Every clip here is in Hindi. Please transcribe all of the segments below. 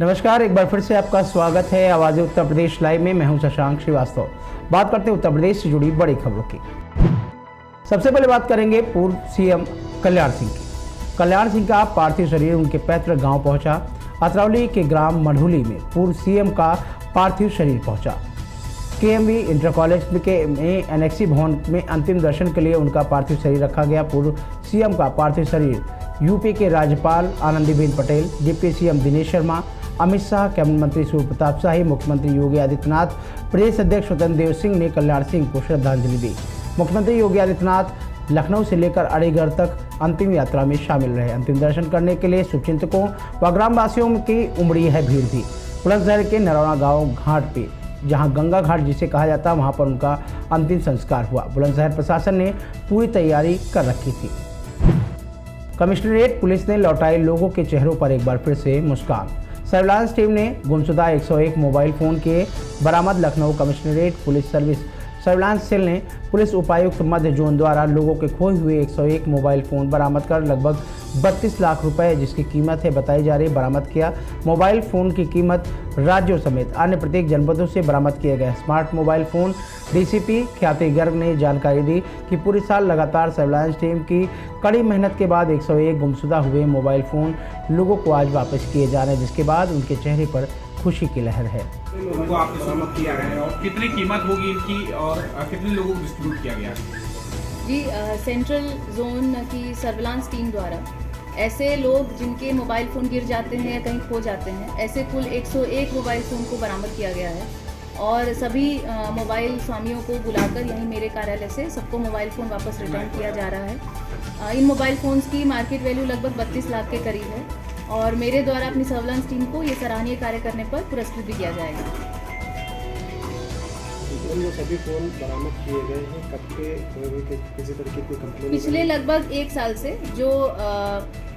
नमस्कार, एक बार फिर से आपका स्वागत है आवाज़ उत्तर प्रदेश लाइव में। मैं हूं शशांक श्रीवास्तव। बात करते हैं उत्तर प्रदेश से जुड़ी बड़ी खबरों की। सबसे पहले बात करेंगे पूर्व सीएम कल्याण सिंह की। कल्याण सिंह का पार्थिव शरीर उनके पैतृक गांव पहुंचा। अतरौली के ग्राम मढ़ुली में पूर्व सीएम का पार्थिव शरीर पहुंचा। केएमवी इंटर कॉलेज में एनेक्सी भवन में अंतिम दर्शन के लिए उनका पार्थिव शरीर रखा गया। पूर्व सीएम का पार्थिव शरीर यूपी के राज्यपाल Anandiben Patel, deputy CM Dinesh Sharma, Amit Shah, cabinet मंत्री सूर्य प्रताप शाही, मुख्यमंत्री योगी आदित्यनाथ, प्रदेश अध्यक्ष स्वतंत्र देव सिंह ने कल्याण सिंह को श्रद्धांजलि दी। मुख्यमंत्री योगी आदित्यनाथ लखनऊ से लेकर अलीगढ़ तक अंतिम यात्रा में शामिल रहे। अंतिम दर्शन करने के लिए शुभचिंतकों व ग्रामवासियों की उमड़ी है भीड़ भी। बुलंदशहर के नरौना गांव घाट पे, जहां गंगा घाट जिसे कहा जाता है, वहां पर उनका अंतिम संस्कार हुआ। बुलंदशहर प्रशासन ने पूरी तैयारी कर रखी थी। कमिश्नरेट पुलिस ने लौटाए लोगों के चेहरों पर एक बार फिर से मुस्कान। सर्विलांस टीम ने गुमशुदा 101 मोबाइल फ़ोन के बरामद। Lucknow commissionerate police surveillance cell ने पुलिस उपायुक्त मध्य जोन द्वारा लोगों के खोए हुए 101 मोबाइल फ़ोन बरामद कर लगभग 32 लाख रुपए जिसकी कीमत है बताई जा रही बरामद किया। मोबाइल फ़ोन की कीमत राज्यों समेत अन्य प्रत्येक जनपदों से बरामद किए गए स्मार्ट मोबाइल फ़ोन। डीसीपी ख्याति गर्ग ने जानकारी दी कि पूरे साल लगातार सर्विलांस टीम की कड़ी मेहनत के बाद 101 गुमशुदा हुए मोबाइल फ़ोन लोगों को आज वापस किए जा रहे हैं, जिसके बाद उनके चेहरे पर खुशी की लहर है। लोगों को आपने बरामद किया है और कितनी कीमत होगी इनकी और कितने लोगों को डिस्ट्रीब्यूट किया गया है? जी, सेंट्रल जोन की सर्विलांस टीम द्वारा ऐसे लोग जिनके मोबाइल फ़ोन गिर जाते हैं या कहीं खो जाते हैं, ऐसे कुल 101 मोबाइल फ़ोन को बरामद किया गया है और सभी मोबाइल स्वामियों को बुलाकर यहीं मेरे कार्यालय से सबको मोबाइल फ़ोन वापस रिटर्न किया जा रहा है। इन मोबाइल फ़ोन्स की मार्केट वैल्यू लगभग 32 लाख के करीब है और मेरे द्वारा अपनी सर्विलांस टीम को ये सराहनीय कार्य करने पर पुरस्कृत भी किया जाएगा। ये सभी फोन बरामद किए गए हैं, कब के किसी तरीके की कंप्लेंट? पिछले लगभग 1 साल से जो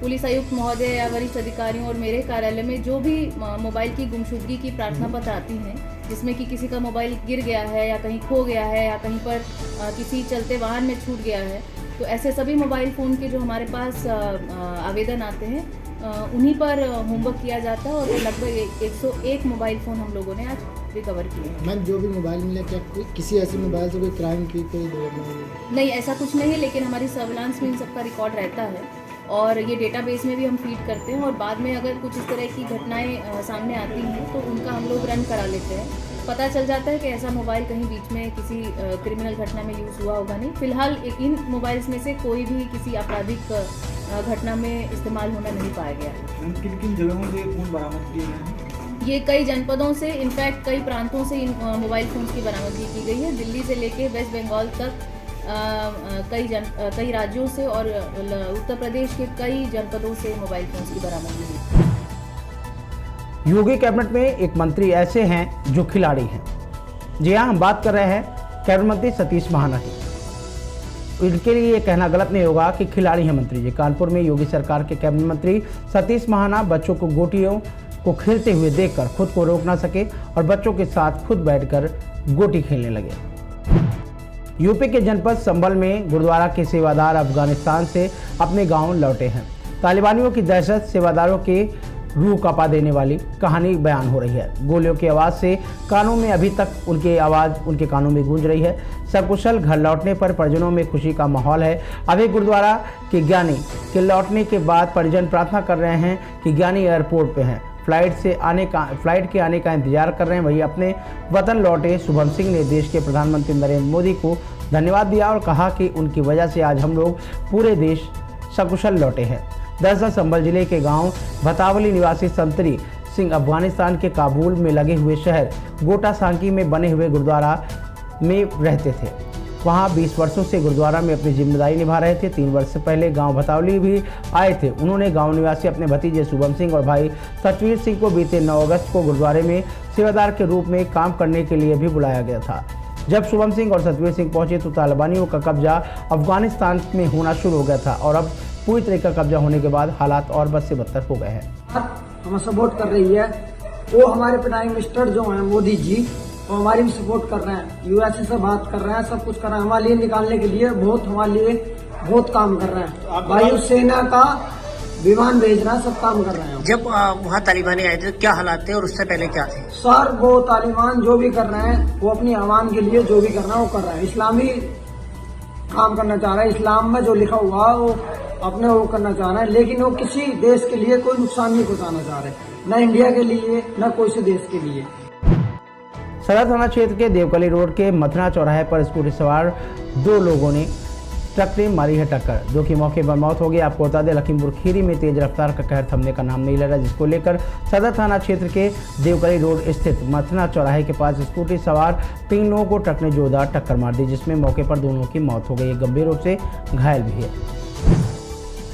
पुलिस आयुक्त महोदय या वरिष्ठ अधिकारियों और मेरे कार्यालय में जो भी मोबाइल की गुमशुदगी की प्रार्थना पत्र आती हैं, जिसमें कि किसी का मोबाइल गिर गया है या कहीं खो गया है या कहीं पर किसी चलते वाहन में छूट गया है, तो ऐसे सभी मोबाइल फ़ोन के जो हमारे पास आवेदन आते हैं उन्हीं पर होमवर्क किया जाता है और लगभग 101 मोबाइल फ़ोन हम लोगों ने आज रिकवर किए हैं। मैम, जो भी मोबाइल मिला क्या किसी ऐसे मोबाइल से कोई क्राइम की कोई नहीं, ऐसा कुछ नहीं है, लेकिन हमारी सर्विलांस में इन सबका रिकॉर्ड रहता है और ये डेटाबेस में भी हम फीड करते हैं और बाद में अगर कुछ इस तरह की घटनाएं सामने आती हैं तो उनका हम लोग रन करा लेते हैं। पता चल जाता है कि ऐसा मोबाइल कहीं बीच में किसी क्रिमिनल घटना में यूज़ हुआ होगा नहीं। फिलहाल इन मोबाइल्स में से कोई भी किसी आपराधिक घटना में इस्तेमाल होना नहीं पाया गया। किन किन जगहों से फोन बरामद किए गए हैं? ये कई जनपदों से, इनफैक्ट कई प्रांतों से इन मोबाइल फ़ोन्स की बरामदगी की गई है। दिल्ली से लेके वेस्ट बंगाल तक कई राज्यों से और उत्तर प्रदेश के कई जनपदों से मोबाइल फ़ोन्स की बरामदगी हुई। योगी कैबिनेट में एक मंत्री ऐसे हैं जो खिलाड़ी हैं। जी हाँ, हम बात कर रहे हैं कैबिनेट मंत्री सतीश महाना की। इनके लिए ये कहना गलत नहीं होगा कि खिलाड़ी हैं मंत्री जी। कानपुर में योगी सरकार के कैबिनेट मंत्री सतीश महाना बच्चों को गोटियों को खेलते हुए देखकर खुद को रोक ना सके और बच्चों के साथ खुद बैठकर गोटी खेलने लगे। यूपी के जनपद संभल में गुरुद्वारा के सेवादार अफगानिस्तान से अपने गांव लौटे हैं। तालिबानियों की दहशत, सेवादारों के रूह कांपा देने वाली कहानी बयान हो रही है। गोलियों की आवाज़ से कानों में अभी तक उनकी आवाज़ उनके कानों में गूंज रही है। सकुशल घर लौटने पर परिजनों में खुशी का माहौल है। अभी गुरुद्वारा के ज्ञानी के लौटने के बाद परिजन प्रार्थना कर रहे हैं कि ज्ञानी एयरपोर्ट पे हैं, फ्लाइट के आने का इंतजार कर रहे हैं। वही अपने वतन लौटे शुभम सिंह ने देश के प्रधानमंत्री नरेंद्र मोदी को धन्यवाद दिया और कहा कि उनकी वजह से आज हम लोग पूरे देश सकुशल लौटे हैं। दरअसल संभल जिले के गांव भतावली निवासी संतरी सिंह अफगानिस्तान के काबुल में लगे हुए शहर गोटा सांकी में बने हुए गुरुद्वारा में रहते थे। वहां 20 वर्षों से गुरुद्वारा में अपनी जिम्मेदारी निभा रहे थे। 3 वर्ष पहले गांव भतावली भी आए थे। उन्होंने गांव निवासी अपने भतीजे शुभम सिंह और भाई सतवीर सिंह को बीते 9 अगस्त को गुरुद्वारे में सेवादार के रूप में काम करने के लिए भी बुलाया गया था। जब शुभम सिंह और सतवीर सिंह पहुंचे तो तालिबानियों का कब्जा अफगानिस्तान में होना शुरू हो गया था और अब पूरी तरह का कब्जा होने के बाद हालात और बद से बदतर हो गए हैं। हमें सपोर्ट कर रही है वो हमारे प्राइम मिनिस्टर जो हैं मोदी जी, वो हमारी भी सपोर्ट कर रहे हैं। यूएसए से बात कर रहे हैं, सब कुछ कर रहे हैं हमारे लिए निकालने के लिए, हमारे लिए बहुत काम कर रहे हैं। वायुसेना का विमान भेजना, सब काम कर रहे हैं। जब वहाँ तालिबान आए थे तो क्या हालात थे और उससे पहले क्या थे? सर वो तालिबान जो भी कर रहे हैं वो अपनी आवाम के लिए जो भी करना है वो कर रहे हैं। इस्लामी काम करना चाह रहे हैं, इस्लाम में जो लिखा हुआ है वो अपने वो करना चाह रहे हैं, लेकिन वो किसी देश के लिए कोई नुकसान नहीं पहुंचाना चाह रहे, न इंडिया के लिए न कोई से देश के लिए। सदर थाना क्षेत्र के देवकली रोड के मथना चौराहे पर स्कूटी सवार 2 लोगों ने ट्रक ने मारी है टक्कर, जो कि मौके पर मौत हो गई। आपको बता दें, लखीमपुर खीरी में तेज रफ्तार का कहर थमने का नाम नहीं ले रहा, जिसको लेकर सदर थाना क्षेत्र के देवकली रोड स्थित मथना चौराहे के पास स्कूटी सवार 3 लोगों को ट्रक ने जोरदार टक्कर मार दी, जिसमें मौके पर दोनों की मौत हो गई, गंभीर रूप से घायल भी है।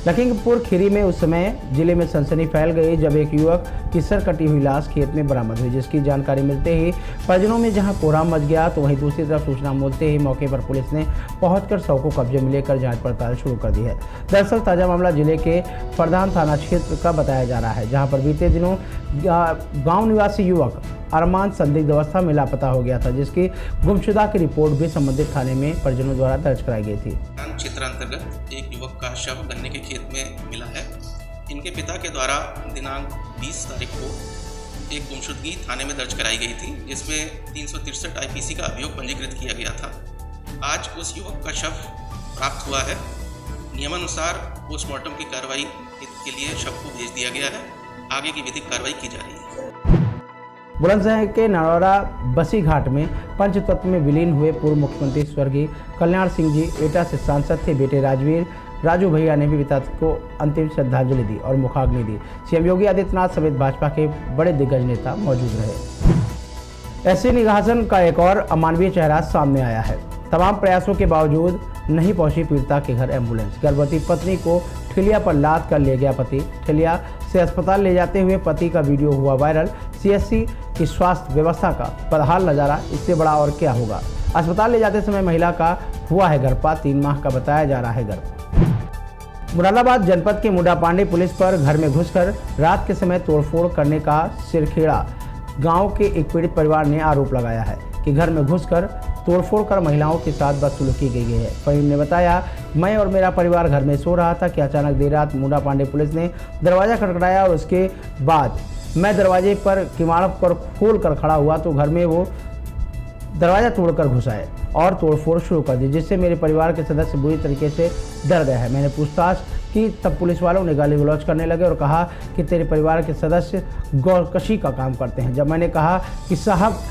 लखीमपुर खीरी में उस समय जिले में सनसनी फैल गई जब एक युवक की सर कटी हुई लाश खेत में बरामद हुई, जिसकी जानकारी मिलते ही परिजनों में जहां कोहराम मच गया, तो वहीं दूसरी तरफ सूचना मिलते ही मौके पर पुलिस ने पहुंचकर शव को कब्जे में लेकर जांच पड़ताल शुरू कर दी है। दरअसल ताजा मामला जिले के फरदान थाना क्षेत्र का बताया जा रहा है, जहाँ पर बीते दिनों गाँव निवासी युवक अरमान संदिग्ध अवस्था में लापता हो गया था, जिसकी गुमशुदा की रिपोर्ट भी संबंधित थाने में परिजनों द्वारा दर्ज कराई गई थी। क्षेत्र अंतर्गत एक युवक का शव गन्ने के खेत में मिला है। इनके पिता के द्वारा दिनांक 20 तारीख को एक गुमशुदगी थाने में दर्ज कराई गई थी, जिसमें 363 IPC का अभियोग पंजीकृत किया गया था। आज उस युवक का शव प्राप्त हुआ है। नियमानुसार पोस्टमार्टम की कार्रवाई के लिए शव को भेज दिया गया है। आगे की विधिक कार्रवाई की जा रही है। बुलंदशहर के नरौरा बसी घाट में पंचतत्व में विलीन हुए पूर्व मुख्यमंत्री स्वर्गीय कल्याण सिंह जी एटा से सांसद थे बेटे राजवीर राजू भैया ने भी पिता को अंतिम श्रद्धांजलि दी और मुखाग्नि दी। सीएम योगी आदित्यनाथ समेत भाजपा के बड़े दिग्गज नेता मौजूद रहे। ऐसे निघासन का एक और अमानवीय चेहरा सामने आया है। तमाम प्रयासों के बावजूद नहीं पहुंची पीड़िता के घर एम्बुलेंस। गर्भवती पत्नी को ठेलिया पर लाद कर ले गया पति। ठेलिया से अस्पताल ले जाते हुए पति का वीडियो हुआ वायरल। CSC की स्वास्थ्य व्यवस्था का बदहाल नज़ारा, इससे बड़ा और क्या होगा। अस्पताल ले जाते समय महिला का हुआ है गर्भपात, 3 माह का बताया जा रहा है गर्भ। मुरादाबाद जनपद के मुंडा पांडे पुलिस पर घर में घुसकर रात के समय तोड़फोड़ करने का सिरखेड़ा गांव के एक पीड़ित परिवार ने आरोप लगाया है कि घर में घुसकर तोड़फोड़ कर महिलाओं के साथ बदसलूकी की गई है। फहीम ने बताया, मैं और मेरा परिवार घर में सो रहा था कि अचानक देर रात मुंडा पांडे पुलिस ने दरवाज़ा खटखटाया और उसके बाद मैं दरवाजे पर किवाड़ पर खोल कर खड़ा हुआ तो घर में वो दरवाज़ा तोड़कर घुस आए और तोड़फोड़ शुरू कर दी, जिससे मेरे परिवार के सदस्य बुरी तरीके से डर गए हैं। मैंने पूछताछ की तब पुलिस वालों ने गाली गलौज करने लगे और कहा कि तेरे परिवार के सदस्य गौरकशी का काम करते हैं। जब मैंने कहा कि साहब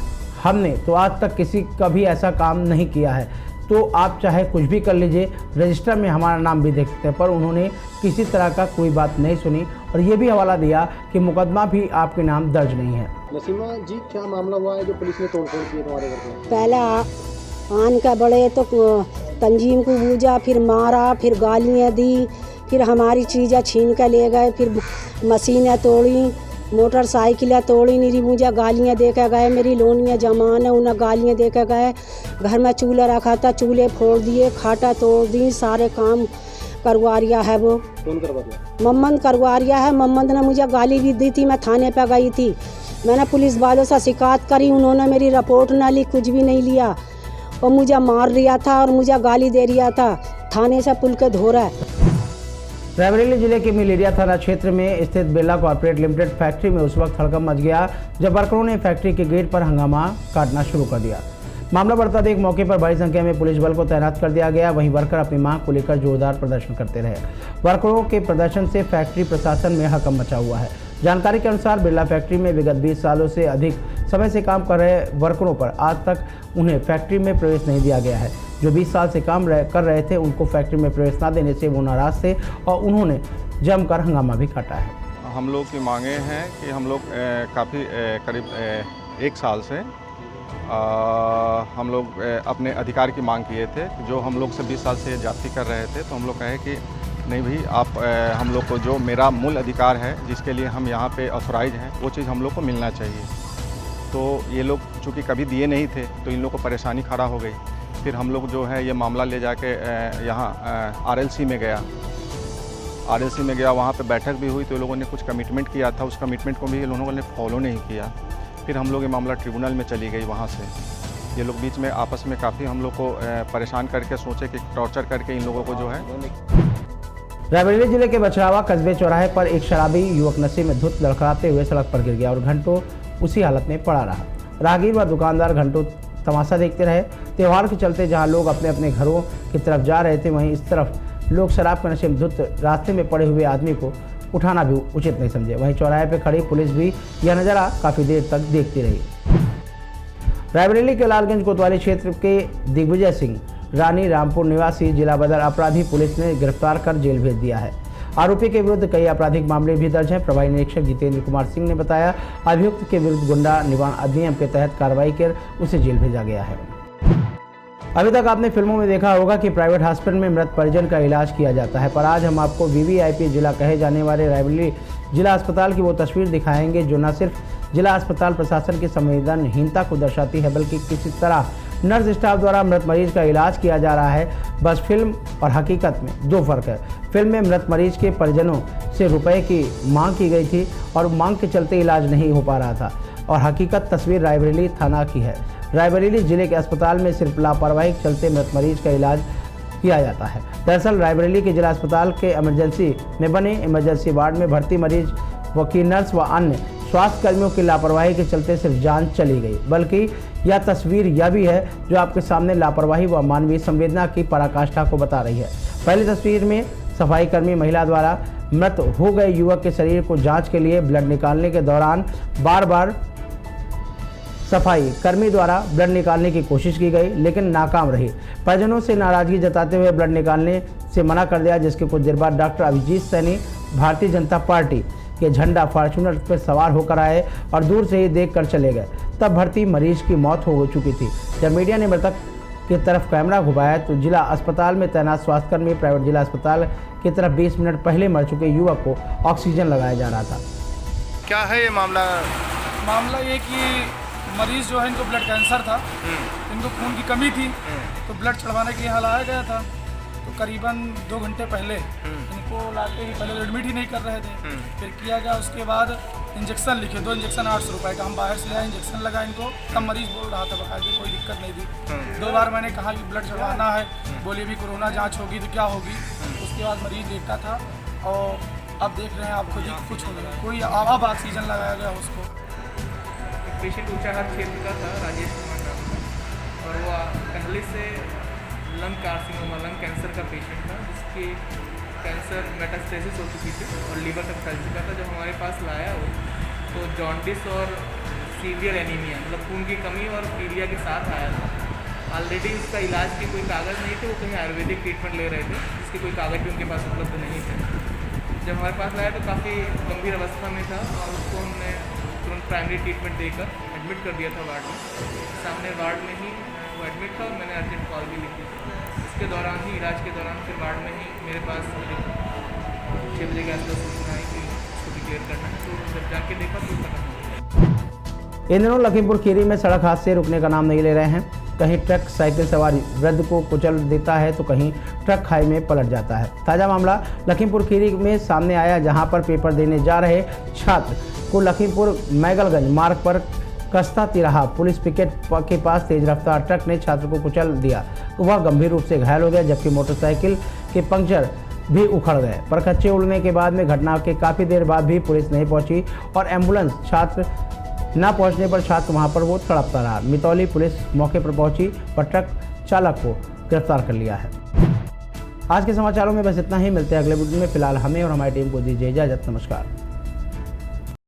हमने तो आज तक किसी का भी ऐसा काम नहीं किया है, तो आप चाहे कुछ भी कर लीजिए, रजिस्टर में हमारा नाम भी देखते हैं, पर उन्होंने किसी तरह का कोई बात नहीं सुनी और ये भी हवाला दिया कि मुकदमा भी आपके नाम दर्ज नहीं है। नसीमा जी, क्या मामला हुआ है जो पुलिस ने तोड़फोड़ की तुम्हारे घर में? पहला आन का बड़े तो तंजीम को बूझा, फिर मारा, फिर गालियाँ दी, फिर हमारी चीज़ें छीन कर ले गए, फिर मशीनें तोड़ी, मोटरसाइकिलें तोड़ी, निरी मुझे गालियाँ दे के गए। मेरी लोनियाँ जमान है, उन्हें गालियाँ दे के गए। घर में चूल्हा रखा था, चूल्हे फोड़ दिए, खाटा तोड़ दी, सारे काम करवा रिया है। वो कौन करवा दिया? मम्मद करवा रिया है। मम्मद ने मुझे गाली भी दी थी। मैं थाने पे गई थी, मैंने पुलिस वालों से शिकायत करी, उन्होंने मेरी रिपोर्ट ना ली, कुछ भी नहीं लिया और मुझे मार रिया था और मुझे गाली दे रिया था। थाने से पुल के धो रहा है। रायबरेली जिले के मिलेरिया थाना क्षेत्र में स्थित बिरला कॉर्पोरेट लिमिटेड फैक्ट्री में उस वक्त हड़कंप मच गया जब वर्करों ने फैक्ट्री के गेट पर हंगामा काटना शुरू कर दिया। मामला बढ़ता देख मौके पर बड़ी संख्या में पुलिस बल को तैनात कर दिया गया। वहीं वर्कर अपनी मांग को लेकर जोरदार प्रदर्शन करते रहे। वर्करों के प्रदर्शन से फैक्ट्री प्रशासन में हड़कंप मचा हुआ है। जानकारी के अनुसार बिरला फैक्ट्री में विगत 20 सालों से अधिक समय से काम कर रहे वर्करों पर आज तक उन्हें फैक्ट्री में प्रवेश नहीं दिया गया है। जो 20 साल से काम कर रहे थे, उनको फैक्ट्री में प्रवेश न देने से वो नाराज थे और उन्होंने जमकर हंगामा भी काटा है। हम लोग की मांगे हैं कि हम लोग काफ़ी करीब 1 साल से हम लोग अपने अधिकार की मांग किए थे। जो हम लोग से 20 साल से जाति कर रहे थे, तो हम लोग कहे कि नहीं भाई, आप हम लोग को जो मेरा मूल अधिकार है जिसके लिए हम यहाँ पे ऑथोराइज हैं, वो चीज़ हम लोग को मिलना चाहिए। तो ये लोग चूँकि कभी दिए नहीं थे, तो इन लोग को परेशानी खड़ा हो गई। फिर हम लोग जो है ये मामला ले जाके यहाँ RLC में गया। RLC में गया, वहाँ पे बैठक भी हुई, तो लोगों ने कुछ कमिटमेंट किया था, उस कमिटमेंट को भी ये लोगों ने फॉलो नहीं किया। फिर हम लोग ये मामला ट्रिब्यूनल में चली गई। वहाँ से ये लोग बीच में आपस में काफ़ी हम लोग को परेशान करके सोचे कि टॉर्चर करके इन लोगों को जो है। रायबरेली जिले के बछरावा कस्बे चौराहे पर एक शराबी युवक नशे में धुत लड़खड़ाते हुए सड़क पर गिर गया और घंटों उसी हालत में पड़ा रहा। राहगीर व दुकानदार घंटों तमाशा देखते रहे। त्योहार के चलते जहां लोग अपने अपने घरों की तरफ जा रहे थे, वहीं इस तरफ लोग शराब के नशे में धुत रास्ते में पड़े हुए आदमी को उठाना भी उचित नहीं समझे। वहीं चौराहे पर खड़ी पुलिस भी यह नज़ारा काफ़ी देर तक देखती रही। रायबरेली के लालगंज कोतवाली क्षेत्र के दिग्विजय सिंह रानी रामपुर निवासी जिला बदर अपराधी पुलिस ने गिरफ्तार कर जेल भेज दिया है। आरोपी के विरुद्ध कई आपराधिक मामले भी दर्ज हैं। प्रभारी निरीक्षक जितेंद्र कुमार सिंह ने बताया, अभियुक्त के विरुद्ध गुंडा निवारण अधिनियम के तहत कार्रवाई कर उसे जेल भेजा गया है। अभी तक आपने फिल्मों में देखा होगा कि प्राइवेट हॉस्पिटल में मृत परिजन का इलाज किया जाता है, पर आज हम आपको वीवीआईपी जिला कहे जाने वाले रायबरेली जिला अस्पताल की वो तस्वीर दिखाएंगे जो न सिर्फ जिला अस्पताल प्रशासन की संवेदनहीनता को दर्शाती है, बल्कि किसी तरह नर्स स्टाफ द्वारा मृत मरीज का इलाज किया जा रहा है। बस फिल्म और हकीकत में दो फर्क है। फिल्म में मृत मरीज के परिजनों से रुपए की मांग की गई थी और मांग के चलते इलाज नहीं हो पा रहा था, और हकीकत तस्वीर रायबरेली थाना की है। रायबरेली जिले के अस्पताल में सिर्फ लापरवाही के चलते मृत मरीज का इलाज किया जाता है। दरअसल रायबरेली के जिला अस्पताल के इमरजेंसी में बने इमरजेंसी वार्ड में भर्ती मरीज, वकील, नर्स व अन्य स्वास्थ्य कर्मियों की लापरवाही के चलते सिर्फ जान चली गई, बल्कि यह तस्वीर यह भी है जो आपके सामने लापरवाही व मानवीय संवेदना की पराकाष्ठा को बता रही है। पहली तस्वीर में सफाई कर्मी महिला द्वारा मृत हो गए युवक के शरीर को जांच के लिए ब्लड निकालने के दौरान बार बार सफाई कर्मी द्वारा ब्लड निकालने की कोशिश की गई, लेकिन नाकाम रही। परिजनों से नाराजगी जताते हुए ब्लड निकालने से मना कर दिया, जिसके कुछ देर बाद डॉक्टर अभिजीत सैनी भारतीय जनता पार्टी के झंडा फॉर्च्यूनर पर सवार होकर आए और दूर से ही देखकर चले गए। तब भर्ती मरीज की मौत हो चुकी थी। जब मीडिया ने मृतक की तरफ कैमरा घुमाया तो जिला अस्पताल में तैनात स्वास्थ्यकर्मी प्राइवेट जिला अस्पताल की तरफ 20 मिनट पहले मर चुके युवक को ऑक्सीजन लगाया जा रहा था। क्या है ये मामला? मामला ये कि मरीज जो है इनको ब्लड कैंसर था, इनको खून की कमी थी, तो ब्लड चढ़वाने के लिए यहाँ लाया गया था। तो करीबन 2 घंटे पहले इनको लाते ही पहले एडमिट ही नहीं कर रहे थे, फिर किया गया। उसके बाद इंजेक्शन लिखे, 2 इंजेक्शन 800 रुपये का, हम बाहर से लाए, इंजेक्शन लगा इनको। तब मरीज बोल रहा था बकायदे, कोई दिक्कत नहीं थी। 2 बार मैंने कहा कि ब्लड चढ़वाना है, बोली अभी कोरोना जांच होगी तो क्या होगी। उसके बाद मरीज लेटा था और अब देख रहे हैं आप खुद ही कुछ हो गया, कोई अब ऑक्सीजन लगाया गया उसको। पेशेंट ऊंचाहार क्षेत्र का था, राजेश कुमार नाम था, और वो पहले से लंग कार्सिनोमा, लंग कैंसर का पेशेंट था, जिसकी कैंसर मेटास्टेसिस हो चुकी थी और लीवर तक फैल चुका था। जब हमारे पास लाया वो तो जॉन्डिस और सीवियर एनीमिया, मतलब खून की कमी और पीलिया के साथ आया था। ऑलरेडी उसका इलाज की कोई कागज़ नहीं थे, वो कहीं आयुर्वेदिक ट्रीटमेंट ले रहे थे, जिसके कोई कागज़ भी उनके पास उपलब्ध नहीं थे। जब हमारे पास लाया तो काफ़ी गंभीर अवस्था में था और उसको हमने तुरंत प्राइमरी ट्रीटमेंट देकर एडमिट कर दिया था वार्ड में। सामने वार्ड में ही वो एडमिट था और मैंने अर्जेंट कॉल भी लिखी। इसके दौरान ही, इलाज के दौरान फिर वार्ड में ही मेरे पास 6 बजे के आसपास सूचना आई कि इसको डिक्लेयर करना है, तो जब जाके देखा तो खत्म हो गया। इन दिनों लखीमपुर खीरी में सड़क हादसे रुकने का नाम नहीं ले रहे हैं। कहीं ट्रक साइकिल सवार वृद्ध को कुचल देता है तो कहीं ट्रक खाई में पलट जाता है। ताज़ा मामला लखीमपुर खीरी में सामने आया, जहां पर पेपर देने जा रहे छात्र को लखीमपुर मैगलगंज मार्ग पर कस्ता तिराहा पुलिस पिकेट के पास तेज रफ्तार ट्रक ने छात्र को कुचल दिया। वह गंभीर रूप से घायल हो गया, जबकि मोटरसाइकिल के पंक्चर भी उखड़ गए। परखच्चे उड़ने के बाद में घटना के काफ़ी देर बाद भी पुलिस नहीं पहुंची और एम्बुलेंस छात्र न पहुंचने पर छात्र वहां पर वो तड़पता रहा। मितौली पुलिस मौके पर पहुंची और ट्रक चालक को गिरफ्तार कर लिया है। आज के समाचारों में बस इतना ही। मिलते हैं अगले वीडियो में। फिलहाल हमें और हमारी टीम को दीजिए इजाजत। नमस्कार।